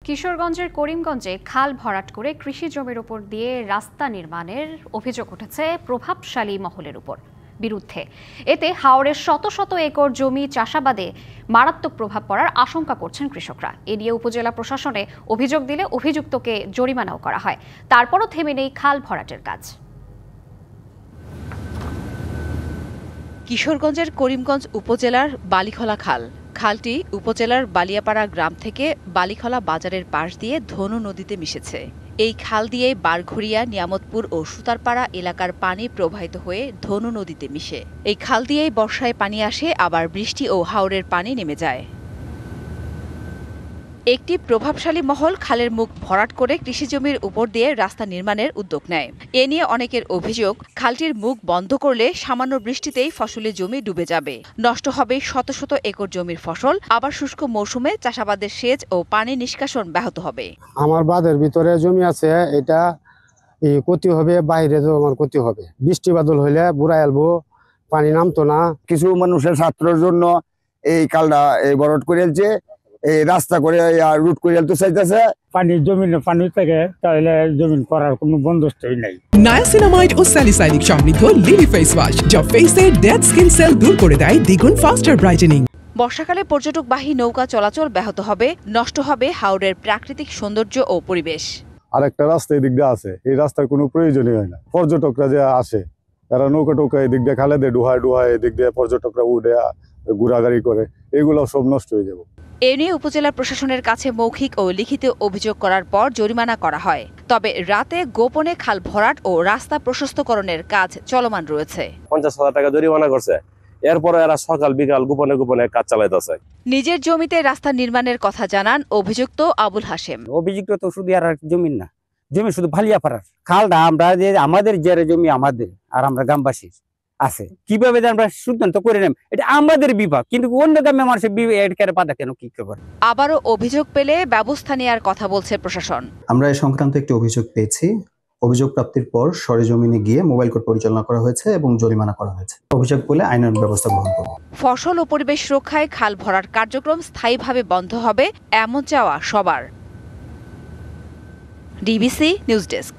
কিশোরগঞ্জের করিমগঞ্জে খাল ভরাট করে কৃষি জমির উপর দিয়ে রাস্তা নির্মাণের অভিযোগ উঠেছে প্রভাবশালী মহলের বিরুদ্ধে। এতে হাওরের শত শত একর জমি চাষাবাদে মারাত্মক প্রভাব পড়ার আশঙ্কা করছেন কৃষকরা। এ নিয়ে উপজেলা প্রশাসনে অভিযোগ দিলে অভিযুক্তকে জরিমানাও করা হয়। তারপরও থেমে নেই খাল ভরাটের কাজ। কিশোরগঞ্জের করিমগঞ্জ উপজেলার বালিখলা খালটি উপজেলার বালিয়াপাড়া গ্রাম থেকে বালিখলা বাজারের পাশ দিয়ে ধনু নদীতে মিশেছে। এই খাল দিয়ে বারঘড়িয়া, নিয়ামতপুর ও সুতারপাড়া এলাকার পানি প্রবাহিত হয়ে ধনু নদীতে মিশে। এই খাল দিয়েই বর্ষায় পানি আসে, আবার বৃষ্টি ও হাওরের পানি নেমে যায়। একটি প্রভাবশালী মহল খালের মুখ ভরাট করে কৃষিজমির উপর দিয়ে রাস্তা নির্মাণের উদ্যোগ নেয়। এ নিয়ে অনেকের অভিযোগ, খালটির মুখ বন্ধ করলে সামান্য বৃষ্টিতেই ফসলি জমি ডুবে যাবে, নষ্ট হবে শত শত একর জমির ফসল, আবার শুষ্ক মৌসুমে চাষাবাদের সেচ ও পানি নিষ্কাশন ব্যাহত হবে। আমার বাঁধের ভিতরে জমি আছে, এটা ক্ষতি হবে, বাইরে তো আমার ক্ষতি হবে। বৃষ্টি বাদল হইলে বুড়া এলবো, পানি নামতো না। কিছু মানুষের ছাত্রের জন্য এই খালটা ভরাট করেছে, এই রাস্তা করে রুট করে তো চাইতেছে। পানির জমিনে পানি থেকে তাহলে জমিন করার কোনো বন্দোবস্তই নাই। নায়াসিনামাইড ও স্যালিসাইলিক সমৃদ্ধ লিলি ফেস ওয়াশ, যা ফেসের ডেড স্কিন সেল দূর করে দেয় দ্বিগুণ ফাস্টার ব্রাইটেনিং। বর্ষাকালে পর্যটকবাহী নৌকা চলাচল ব্যাহত হবে, নষ্ট হবে হাওরের প্রাকৃতিক সৌন্দর্য ও পরিবেশ। আরেকটা রাস্তা এদিক দিয়ে আছে, এই রাস্তার কোনো প্রয়োজনই হয় না। পর্যটকরা যে আসে, তারা নৌকা টোকা এদিক দিয়ে খালে দিয়ে ডুহায় এদিক দিয়ে পর্যটকরা উঠে ঘোরাঘুরি করে, এগুলো সব নষ্ট হয়ে যাবে। এ নিয়ে উপজেলা প্রশাসনের কাছে মৌখিক ও লিখিত অভিযোগ করার পর জরিমানা করা হয়। তবে রাতে গোপনে খাল ভরাট ও রাস্তা প্রশস্তকরণের কাজ চলমান রয়েছে। 50,000 টাকা জরিমানা করছে, এরপরে এরা সকাল বিকাল গোপনে গোপনে কাজ চালাইতেছে। নিজের জমিতে রাস্তা নির্মাণের কথা জানান অভিযুক্ত আবুল হাশেম। অভিযুক্ত তো শুধু আর জমি না, জমি শুধু ভালিয়াপাড়ার খালটা আমরা যে আমাদের যে জমি আমাদের আর আমরা গ্রামবাসী আছে, কিভাবে আমরা সিদ্ধান্ত করে নেব, এটা আমাদের বিভাগ, কিন্তু অন্য গ্রামে মানুষের বাধা কেন কি করে। আবারও অভিযোগ পেলে ব্যবস্থা নেওয়ার কথা বলছে প্রশাসন। আমরা এই সংক্রান্ত একটি অভিযোগ পেয়েছি। অভিযোগ প্রাপ্তির পর সরেজমিনে গিয়ে মোবাইল কোর্ট পরিচালনা করা হয়েছে এবং জরিমানা করা হয়েছে। অভিযোগ পেলে আইনানুগ ব্যবস্থা গ্রহণ করব। ফসল ও পরিবেশ রক্ষায় খাল ভরাট কার্যক্রম স্থায়ীভাবে বন্ধ হবে, এমন চাওয়া সবার। DBC news desk.